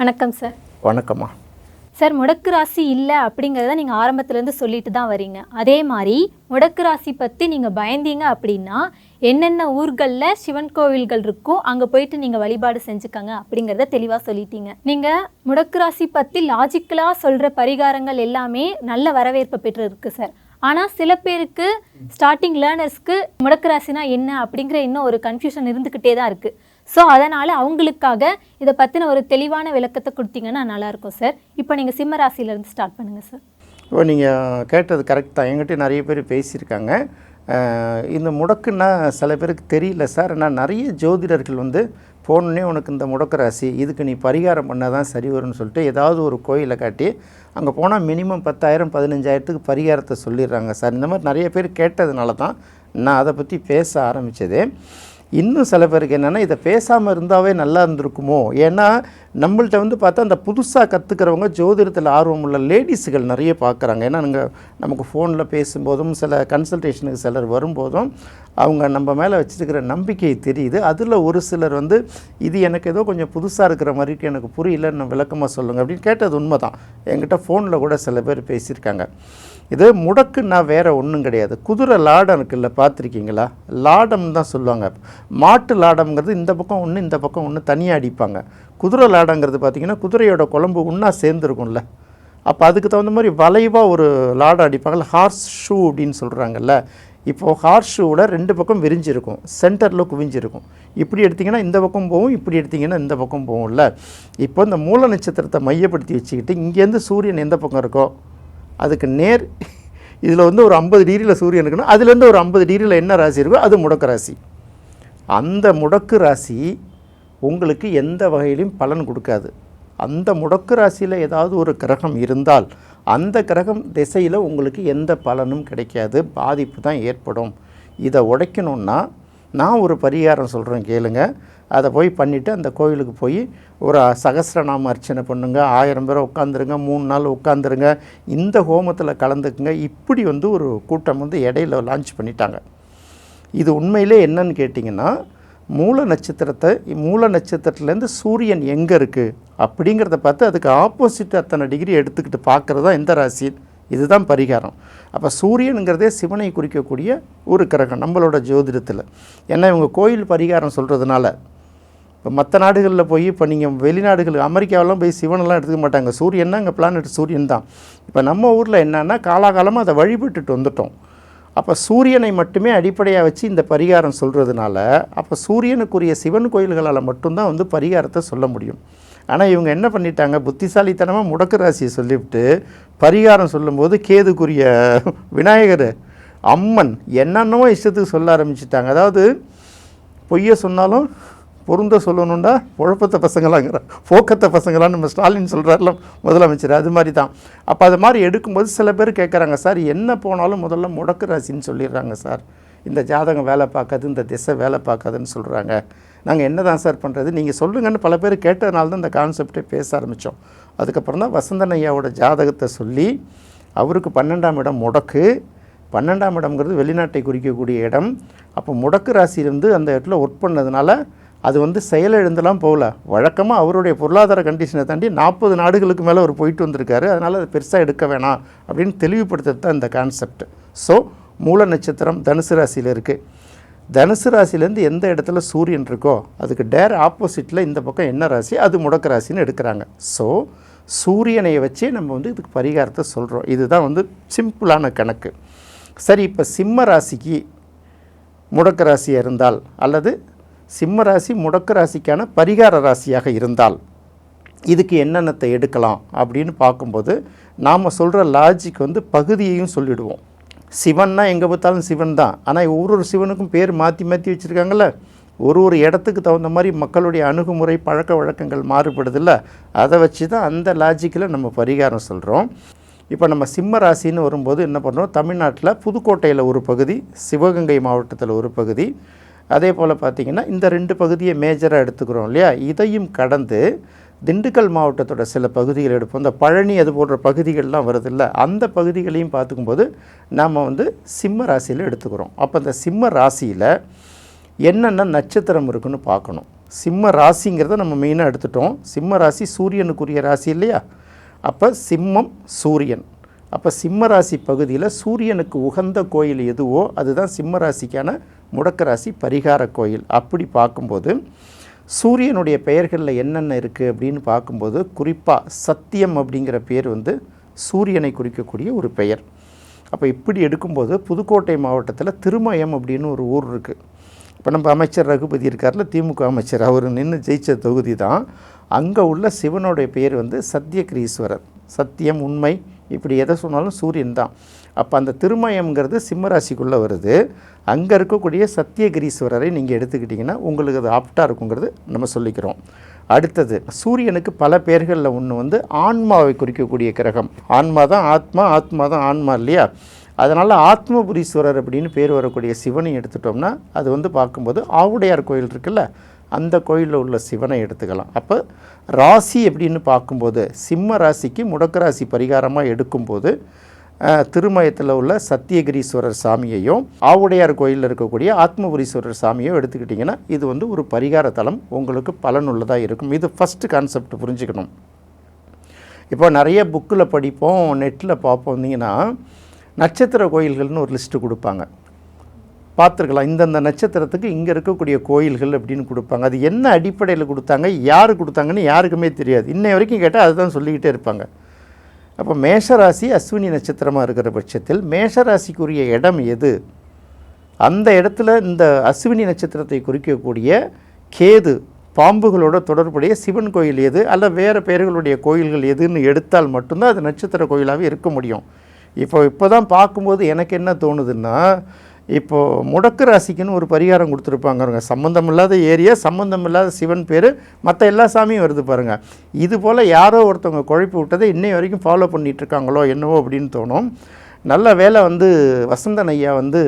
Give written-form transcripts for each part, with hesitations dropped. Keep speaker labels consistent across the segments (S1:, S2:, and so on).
S1: வணக்கம் சார்.
S2: வணக்கம்மா.
S1: சார், முடக்கு ராசி இல்லை அப்படிங்கிறத நீங்கள் ஆரம்பத்துலேருந்து சொல்லிட்டு தான் வரீங்க. அதே மாதிரி முடக்கு ராசி பற்றி நீங்கள் பயந்தீங்க அப்படின்னா என்னென்ன ஊர்களில் சிவன் கோவில்கள் இருக்கோ அங்கே போயிட்டு நீங்கள் வழிபாடு செஞ்சுக்கங்க அப்படிங்கிறத தெளிவாக சொல்லிட்டீங்க. நீங்கள் முடக்கு ராசி பற்றி லாஜிக்கலாக சொல்கிற பரிகாரங்கள் எல்லாமே நல்ல வரவேற்பை பெற்று இருக்கு சார். ஆனால் சில பேருக்கு ஸ்டார்டிங் லேர்னர்ஸ்க்கு முடக்கு ராசினா என்ன அப்படிங்கிற இன்னும் ஒரு கன்ஃபியூஷன் இருந்துக்கிட்டே தான் இருக்குது. ஸோ அதனால் அவங்களுக்காக இதை பற்றின ஒரு தெளிவான விளக்கத்தை கொடுத்தீங்கன்னா நல்லாயிருக்கும் சார். இப்போ நீங்கள் சிம்ம ராசியிலேருந்து ஸ்டார்ட் பண்ணுங்கள் சார்.
S2: இப்போ நீங்கள் கேட்டது கரெக்ட் தான். என்கிட்ட நிறைய பேர் பேசியிருக்காங்க. இந்த முடக்குன்னா சில பேருக்கு தெரியல சார். நான் நிறைய ஜோதிடர்கள் போனோடனே உனக்கு இந்த முடக்கு ராசி, இதுக்கு நீ பரிகாரம் பண்ணால் தான் சரி வரும்னு சொல்லிட்டு ஏதாவது ஒரு கோயிலை காட்டி அங்கே போனால் மினிமம் 10,000 15,000த்துக்கு பரிகாரத்தை சொல்லிடுறாங்க சார். இந்த மாதிரி நிறைய பேர் கேட்டதுனால தான் நான் அதை பற்றி பேச ஆரம்பித்தது. இன்னும் சில பேருக்கு என்னென்னா இதை பேசாமல் இருந்தாவே நல்லா இருந்திருக்குமோ. ஏன்னா நம்மள்ட்ட பார்த்தா அந்த புதுசாக கற்றுக்கிறவங்க ஜோதிடத்தில் ஆர்வம் உள்ள லேடிஸுகள் நிறைய பார்க்குறாங்க. ஏன்னா நமக்கு ஃபோனில் பேசும்போதும் சில கன்சல்டேஷனுக்கு சிலர் வரும்போதும் அவங்க நம்ம மேலே வச்சுருக்கிற நம்பிக்கை தெரியுது. அதில் ஒரு சிலர் இது எனக்கு ஏதோ கொஞ்சம் புதுசாக இருக்கிற மாதிரி எனக்கு புரியலன்னு விளக்கமாக சொல்லுங்கள் அப்படின்னு கேட்டது உண்மை தான். என்கிட்ட ஃபோனில் கூட சில பேர் பேசியிருக்காங்க. இது முடக்குன்னா வேறு ஒன்றும் கிடையாது. குதிரை லாடம் இருக்குல்ல, பார்த்துருக்கீங்களா? லாடம் தான் சொல்லுவாங்க. மாட்டு லாடம்ங்கிறது இந்த பக்கம் ஒன்று இந்த பக்கம் ஒன்று தனியாக அடிப்பாங்க. குதிரை லாடங்கிறது பார்த்திங்கன்னா குதிரையோட குழம்பு ஒன்றா சேர்ந்துருக்கும்ல, அப்போ அதுக்கு தகுந்த மாதிரி வளைவாக ஒரு லாடம் அடிப்பாங்கள்ல, ஹார்ஸ் ஷூ அப்படின்னு சொல்கிறாங்கல்ல. இப்போது ஹார்ஸ் ஷூவோட 2 பக்கம் விரிஞ்சிருக்கும், சென்டரில் குவிஞ்சிருக்கும். இப்படி எடுத்திங்கன்னா இந்த பக்கம் போகும், இப்படி எடுத்திங்கன்னா இந்த பக்கம் போகும்ல. இப்போ இந்த மூல நட்சத்திரத்தை மையப்படுத்தி வச்சுக்கிட்டு இங்கேருந்து சூரியன் எந்த பக்கம் இருக்கோ அதுக்கு நேர் இதில் ஒரு 50 டிகிரியில் சூரியன் இருக்குன்னா அதுலேருந்து ஒரு 50 டிகிரியில் என்ன ராசி இருக்கோ அது முடக்கு ராசி. அந்த முடக்கு ராசி உங்களுக்கு எந்த வகையிலும் பலன் கொடுக்காது. அந்த முடக்கு ராசியில் ஏதாவது ஒரு கிரகம் இருந்தால் அந்த கிரகம் திசையில் உங்களுக்கு எந்த பலனும் கிடைக்காது, பாதிப்பு தான் ஏற்படும். இதை உடைக்கணுன்னா நான் ஒரு பரிகாரம் சொல்கிறேன் கேளுங்க. அதை போய் பண்ணிவிட்டு அந்த கோயிலுக்கு போய் ஒரு சகஸ்ரநாம அர்ச்சனை பண்ணுங்க, 1000 பேரை உட்காந்துருங்க, 3 நாள் உட்காந்துருங்க, இந்த ஹோமத்தில் கலந்துக்குங்க. இப்படி ஒரு கூட்டம் இடையில லான்ச் பண்ணிட்டாங்க. இது உண்மையிலே என்னன்னு கேட்டிங்கன்னா மூல நட்சத்திரத்துலேருந்து சூரியன் எங்கே இருக்குது அப்படிங்கிறத பார்த்து அதுக்கு ஆப்போசிட் அத்தனை டிகிரி எடுத்துக்கிட்டு பார்க்குறது தான் எந்த ராசி. இதுதான் பரிகாரம். அப்போ சூரியனுங்கிறதே சிவனை குறிக்கக்கூடிய ஒரு கிரகம் நம்மளோட ஜோதிடத்தில். ஏன்னா இவங்க கோயில் பரிகாரம் சொல்கிறதுனால இப்போ மற்ற நாடுகளில் போய் இப்போ நீங்கள் வெளிநாடுகள் அமெரிக்காவெல்லாம் போய் சிவனெல்லாம் எடுத்துக்க மாட்டாங்க. சூரியன்னா அங்கே பிளானட் சூரியன் தான். இப்போ நம்ம ஊரில் என்னென்னா காலாகாலமாக அதை வழிபட்டுட்டு வந்துட்டோம். அப்போ சூரியனை மட்டுமே அடிப்படையாக வச்சு இந்த பரிகாரம் சொல்கிறதுனால அப்போ சூரியனுக்குரிய சிவன் கோயில்களால் மட்டும்தான் பரிகாரத்தை சொல்ல முடியும். ஆனால் இவங்க என்ன பண்ணிட்டாங்க, புத்திசாலித்தனமாக முடக்கு ராசியை சொல்லிவிட்டு பரிகாரம் சொல்லும்போது கேதுக்குரிய விநாயகர், அம்மன் என்னென்னமோ இஷ்டத்துக்கு சொல்ல ஆரம்பிச்சிட்டாங்க. அதாவது பொய்யை சொன்னாலும் பொருந்த சொல்லணுன்னா குழப்பத்தை பசங்களாங்கிற போக்கத்தை பசங்களான்னு நம்ம ஸ்டாலின் சொல்கிறார்ல முதலமைச்சர், அது மாதிரி தான். அப்போ அது மாதிரி எடுக்கும்போது சில பேர் கேட்குறாங்க, சார் என்ன போனாலும் முதல்ல முடக்கு ராசின்னு சொல்லிடுறாங்க சார், இந்த ஜாதகம் வேலை பார்க்காது, இந்த திசை வேலை பார்க்காதுன்னு சொல்கிறாங்க, நாங்கள் என்ன தான் சார் பண்ணுறது, நீங்கள் சொல்லுங்கன்னு பல பேர் கேட்டதுனால தான் இந்த கான்செப்டே பேச ஆரம்பித்தோம். அதுக்கப்புறம் தான் வசந்தன் ஐயாவோட ஜாதகத்தை சொல்லி அவருக்கு 12ஆம் இடம் முடக்கு. 12ஆம் இடம்ங்கிறது வெளிநாட்டை குறிக்கக்கூடிய இடம். அப்போ முடக்கு ராசியிலேருந்து அந்த இடத்துல ஒர்க் பண்ணதுனால அது செயலிழந்தெல்லாம் போகல. வழக்கமாக அவருடைய பொருளாதார கண்டிஷனை தாண்டி 40 நாடுகளுக்கு மேலே அவர் போயிட்டு வந்திருக்காரு. அதனால் அதை பெருசாக எடுக்க வேணாம் அப்படின்னு தெளிவுபடுத்துறது தான் இந்த கான்செப்ட். ஸோ மூல நட்சத்திரம் தனுசு ராசியில் இருக்குது. தனுசு ராசிலேருந்து எந்த இடத்துல சூரியன் இருக்கோ அதுக்கு ஆப்போசிட்டில் இந்த பக்கம் என்ன ராசி, அது முடக்கு ராசின்னு எடுக்கிறாங்க. ஸோ சூரியனை வச்சே நம்ம இதுக்கு பரிகாரத்தை சொல்கிறோம். இதுதான் சிம்பிளான கணக்கு. சரி, இப்போ சிம்ம ராசிக்கு முடக்கு ராசியாக இருந்தால் அல்லது சிம்ம ராசி முடக்கு ராசிக்கான பரிகார ராசியாக இருந்தால் இதுக்கு என்னென்னத்தை எடுக்கலாம் அப்படின்னு பார்க்கும்போது நாம் சொல்கிற லாஜிக் பகுதியையும் சொல்லிவிடுவோம். சிவன்னா எங்கே பார்த்தாலும் சிவன் தான். ஆனால் ஒவ்வொரு சிவனுக்கும் பேர் மாற்றி மாற்றி வச்சுருக்காங்கல்ல. ஒரு இடத்துக்கு தகுந்த மாதிரி மக்களுடைய அணுகுமுறை பழக்க வழக்கங்கள் மாறுபடுதில்ல. அதை வச்சு தான் அந்த லாஜிக்கில் நம்ம பரிகாரம் சொல்கிறோம். இப்போ நம்ம சிம்ம ராசின்னு வரும்போது என்ன பண்ணுறோம், தமிழ்நாட்டில் புதுக்கோட்டையில் ஒரு பகுதி, சிவகங்கை மாவட்டத்தில் ஒரு பகுதி, அதே போல் பார்த்திங்கன்னா இந்த 2 பகுதியை மேஜராக எடுத்துக்கிறோம் இல்லையா. இதையும் கடந்து திண்டுக்கல் மாவட்டத்தோட சில பகுதிகள் எடுப்போம். இந்த பழனி அது போன்ற பகுதிகள்லாம் வருதில்ல, அந்த பகுதிகளையும் பார்த்துக்கும்போது நாம் சிம்ம ராசியில் எடுத்துக்கிறோம். அப்போ இந்த சிம்ம ராசியில் என்னென்ன நட்சத்திரம் இருக்குன்னு பார்க்கணும். சிம்ம ராசிங்கிறத நம்ம மெயினாக எடுத்துட்டோம். சிம்ம ராசி சூரியனுக்குரிய ராசி இல்லையா? அப்போ சிம்மம் சூரியன். அப்போ சிம்ம ராசி பகுதியில் சூரியனுக்கு உகந்த கோயில் எதுவோ அதுதான் சிம்ம ராசிக்கான முடக்க ராசி பரிகார கோயில். அப்படி பார்க்கும்போது சூரியனுடைய பெயர்களில் என்னென்ன இருக்குது அப்படின்னு பார்க்கும்போது குறிப்பாக சத்தியம் அப்படிங்கிற பேர் வந்து சூரியனை குறிக்கக்கூடிய ஒரு பெயர். அப்போ இப்படி எடுக்கும்போது புதுக்கோட்டை மாவட்டத்தில் திருமயம் அப்படின்னு ஒரு ஊர் இருக்குது. இப்போ நம்ம அமைச்சர் ரகுபதி இருக்கார்ல, திமுக அமைச்சர், அவர் நின்று ஜெயிச்ச தொகுதி தான். அங்கே உள்ள சிவனுடைய பேர் வந்து சத்தியகிரீஸ்வரர். சத்தியம், உண்மை, இப்படி எதை சொன்னாலும் சூரியன் தான். அப்போ அந்த திருமயம்ங்கிறது சிம்மராசிக்குள்ளே வருது. அங்கே இருக்கக்கூடிய சத்தியகிரீஸ்வரரை நீங்கள் எடுத்துக்கிட்டிங்கன்னா உங்களுக்கு அது ஆப்டாக இருக்குங்கிறது நம்ம சொல்லிக்கிறோம். அடுத்தது சூரியனுக்கு பல பேர்களில் ஒன்று வந்து ஆன்மாவை குறிக்கக்கூடிய கிரகம். ஆன்மா தான் ஆத்மா, ஆத்மா தான் ஆன்மா இல்லையா? அதனால் ஆத்மபுரீஸ்வரர் அப்படின்னு பேர் வரக்கூடிய சிவனை எடுத்துட்டோம்னா அது வந்து பார்க்கும்போது ஆவுடையார் கோயில் இருக்குல்ல, அந்த கோயிலில் உள்ள சிவனை எடுத்துக்கலாம். அப்போ ராசி அப்படின்னு பார்க்கும்போது சிம்ம ராசிக்கு முடக்க ராசி பரிகாரமாக எடுக்கும்போது திருமயத்தில் உள்ள சத்தியகிரீஸ்வரர் சாமியையும் ஆவுடையார் கோயிலில் இருக்கக்கூடிய ஆத்மபுரீஸ்வரர் சாமியோ எடுத்துக்கிட்டிங்கன்னா இது வந்து ஒரு பரிகார தலம், உங்களுக்கு பலனுள்ளதாக இருக்கும். இது ஃபஸ்ட்டு கான்செப்ட் புரிஞ்சுக்கணும். இப்போ நிறைய புக்கில் படிப்போம், நெட்டில் பார்ப்போம். வந்தீங்கன்னா நட்சத்திர கோயில்கள்னு ஒரு லிஸ்ட்டு கொடுப்பாங்க, பார்த்துருக்கலாம். இந்தந்த நட்சத்திரத்துக்கு இங்கே இருக்கக்கூடிய கோயில்கள் அப்படின்னு கொடுப்பாங்க. அது என்ன அடிப்படையில் கொடுத்தாங்க, யார் கொடுத்தாங்கன்னு யாருக்குமே தெரியாது. இன்னை வரைக்கும் கேட்டால் அதுதான் சொல்லிக்கிட்டே இருப்பாங்க. அப்போ மேஷராசி அஸ்வினி நட்சத்திரமாக இருக்கிற பட்சத்தில் மேஷராசிக்குரிய இடம் எது, அந்த இடத்துல இந்த அஸ்வினி நட்சத்திரத்தை குறிக்கக்கூடிய கேது பாம்புகளோட தொடர்புடைய சிவன் கோயில் எது, அல்ல வேறு பெயர்களுடைய கோயில்கள் எதுன்னு எடுத்தால் மட்டும்தான் அது நட்சத்திர கோயிலாகவே இருக்க முடியும். இப்போ தான் பார்க்கும்போது எனக்கு என்ன தோணுதுன்னா, இப்போது முடக்கு ராசிக்குன்னு ஒரு பரிகாரம் கொடுத்துருப்பாங்க. சம்மந்தம் இல்லாத ஏரியா, சம்மந்தம் இல்லாத சிவன் பேர், மற்ற எல்லா சாமியும் வருது பாருங்கள். இது போல் யாரோ ஒருத்தவங்க குழப்பி விட்டதை இன்னை வரைக்கும் ஃபாலோ பண்ணிகிட்ருக்காங்களோ என்னவோ அப்படின்னு தோணும். நல்ல வேலை வந்து வசந்தன் ஐயா வந்து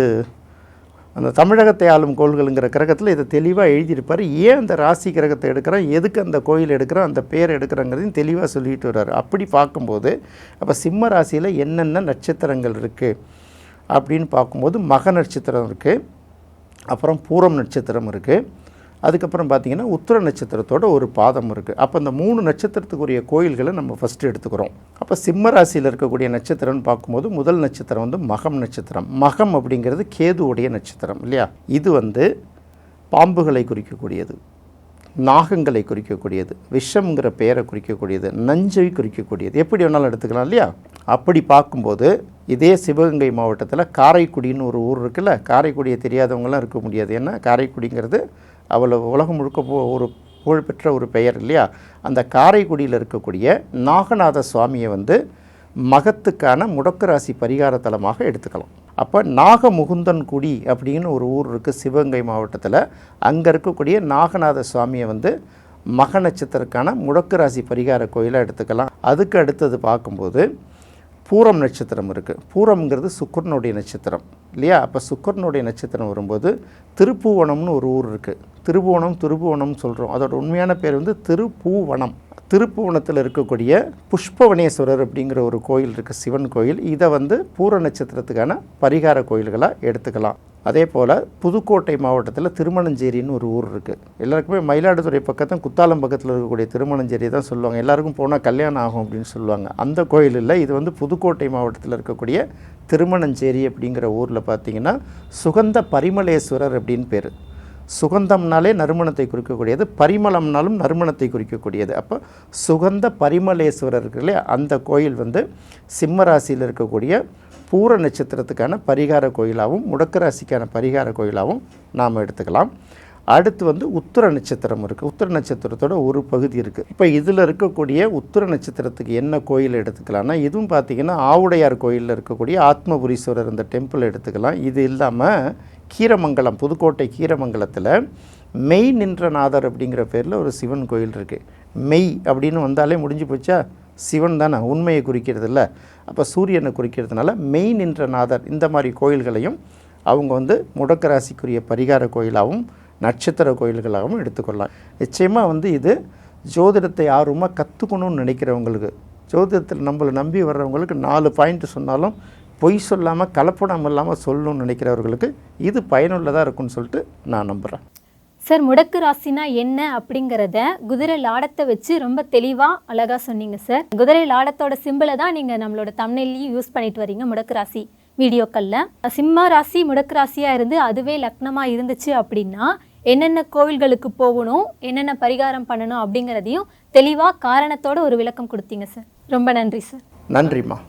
S2: அந்த தமிழகத்தை ஆளும் கோள்களுங்கிற கிரகத்தில் இதை தெளிவாக எழுதியிருப்பார். ஏன் அந்த ராசி கிரகத்தை எடுக்கிறோம், எதுக்கு அந்த கோயில் எடுக்கிறோம், அந்த பேர் எடுக்கிறோங்கிறதையும் தெளிவாக சொல்லிட்டு வர்றாரு. அப்படி பார்க்கும்போது அப்போ சிம்ம ராசியில் என்னென்ன நட்சத்திரங்கள் இருக்குது அப்படின்னு பார்க்கும்போது மக நட்சத்திரம் இருக்குது, அப்புறம் பூரம் நட்சத்திரம் இருக்குது, அதுக்கப்புறம் பார்த்திங்கன்னா உத்திர நட்சத்திரத்தோட ஒரு பாதம் இருக்குது. அப்போ இந்த 3 நட்சத்திரத்துக்குரிய கோயில்களை நம்ம ஃபஸ்ட்டு எடுத்துக்கிறோம். அப்போ சிம்ம ராசியில் இருக்கக்கூடிய நட்சத்திரம்னு பார்க்கும்போது முதல் நட்சத்திரம் வந்து மகம் நட்சத்திரம். மகம் அப்படிங்கிறது கேதுவுடைய நட்சத்திரம் இல்லையா? இது வந்து பாம்புகளை குறிக்கக்கூடியது, நாகங்களை குறிக்கக்கூடியது, விஷம்ங்கிற பெயரை குறிக்கக்கூடியது, நஞ்சை குறிக்கக்கூடியது, எப்படி வேணாலும் எடுத்துக்கலாம் இல்லையா? அப்படி பார்க்கும்போது இதே சிவகங்கை மாவட்டத்தில் காரைக்குடின்னு ஒரு ஊர் இருக்குல்ல, காரைக்குடியை தெரியாதவங்களாம் இருக்க முடியாது. ஏன்னா காரைக்குடிங்கிறது அவ்வளோ உலகம் முழுக்க ஒரு புகழ்பெற்ற ஒரு பெயர் இல்லையா? அந்த காரைக்குடியில் இருக்கக்கூடிய நாகநாத சுவாமியை வந்து மகத்துக்கான முடக்கு ராசி பரிகார தலமாக எடுத்துக்கலாம். அப்போ நாகமுகுந்தன் குடி அப்படின்னு ஒரு ஊர் இருக்குது சிவகங்கை மாவட்டத்தில். அங்கே இருக்கக்கூடிய நாகநாத சுவாமியை வந்து மக நட்சத்திரக்கான முடக்கு ராசி பரிகார கோயிலாக எடுத்துக்கலாம். அதுக்கு அடுத்தது பார்க்கும்போது பூரம் நட்சத்திரம் இருக்குது. பூரம்ங்கிறது சுக்கரனுடைய நட்சத்திரம் இல்லையா? அப்போ சுக்கரனுடைய நட்சத்திரம் வரும்போது திருப்புவனம்னு ஒரு ஊர் இருக்குது. திருப்புவனம் சொல்கிறோம், அதோட உண்மையான பேர் வந்து திருப்புவனம். திருப்புவனத்தில் இருக்கக்கூடிய புஷ்பவனேஸ்வரர் அப்படிங்கிற ஒரு கோயில் இருக்குது, சிவன் கோயில். இதை வந்து பூர நட்சத்திரத்துக்கான பரிகார கோயில்களாக எடுத்துக்கலாம். அதே போல் புதுக்கோட்டை மாவட்டத்தில் திருமணஞ்சேரின்னு ஒரு ஊர் இருக்குது. எல்லாருக்குமே மயிலாடுதுறை பக்கத்தும் குத்தாலம் பக்கத்தில் இருக்கக்கூடிய திருமணஞ்சேரி தான் சொல்லுவாங்க. எல்லாருக்கும் போனால் கல்யாணம் ஆகும் அப்படின்னு சொல்லுவாங்க. அந்த கோயில் இல்லை, இது வந்து புதுக்கோட்டை மாவட்டத்தில் இருக்கக்கூடிய திருமணஞ்சேரி அப்படிங்கிற ஊரில் பார்த்திங்கன்னா சுகந்த பரிமளேஸ்வரர் அப்படின்னு பேர். சுகந்தம்னாலே நறுமணத்தை குறிக்கக்கூடியது, பரிமளம்னாலும் நறுமணத்தை குறிக்கக்கூடியது. அப்போ சுகந்த பரிமளேஸ்வரர் இருக்கு இல்லையா, அந்த கோயில் வந்து சிம்ம ராசியில் இருக்கக்கூடிய பூர நட்சத்திரத்துக்கான பரிகார கோயிலாகவும் முடக்கு ராசிக்கான பரிகார கோயிலாகவும் நாம் எடுத்துக்கலாம். அடுத்து வந்து உத்திர நட்சத்திரம் இருக்குது. உத்திர நட்சத்திரத்தோட ஒரு பகுதி இருக்குது. இப்போ இதில் இருக்கக்கூடிய உத்திர நட்சத்திரத்துக்கு என்ன கோயில் எடுத்துக்கலாம்னா, இதுவும் பார்த்திங்கன்னா ஆவுடையார் கோயிலில் இருக்கக்கூடிய ஆத்மபுரீஸ்வரர் இந்த டெம்பிள் எடுத்துக்கலாம். இது இல்லாமல் கீரமங்கலம், புதுக்கோட்டை கீரமங்கலத்தில் மெய் நின்றநாதர் அப்படிங்கிற பேரில் ஒரு சிவன் கோயில் இருக்குது. மெய் அப்படின்னு வந்தாலே முடிஞ்சு போச்சா, சிவன் தானே, உண்மையை குறிக்கிறது இல்லை. அப்போ சூரியனை குறிக்கிறதுனால மெய் நின்றநாதர் இந்த மாதிரி கோயில்களையும் அவங்க வந்து முடக்கு ராசிக்குரிய பரிகார கோயிலாகவும் நட்சத்திர கோயில்களாகவும் எடுத்துக்கொள்ளலாம். நிச்சயமாக வந்து இது ஜோதிடத்தை ஆர்வமாக கற்றுக்கணும்னு நினைக்கிறவங்களுக்கு, ஜோதிடத்தில் நம்மளை நம்பி வர்றவங்களுக்கு 4 பாயிண்ட் சொன்னாலும் பொய் சொல்லாமல் கலப்படம் இல்லாமல் சொல்லணும்னு நினைக்கிறவர்களுக்கு இது பயனுள்ளதாக இருக்கும்னு சொல்லிட்டு நான் நம்புகிறேன்.
S1: சார் முடக்கு ராசினா என்ன அப்படிங்கிறத குதிரை லாடத்தை வச்சு ரொம்ப தெளிவாக அழகாக சொன்னீங்க சார். குதிரை லாடத்தோட சிம்பிளை தான் நீங்கள் நம்மளோட தமிழ்லையும் யூஸ் பண்ணிட்டு வரீங்க முடக்கு ராசி வீடியோக்களில். சிம்ம ராசி முடக்கு ராசியாக இருந்து அதுவே லக்னமாக இருந்துச்சு அப்படின்னா என்னென்ன கோவில்களுக்கு போகணும், என்னென்ன பரிகாரம் பண்ணணும் அப்படிங்கிறதையும் தெளிவாக காரணத்தோட ஒரு விளக்கம் கொடுத்தீங்க சார். ரொம்ப நன்றி சார்.
S2: நன்றிம்மா.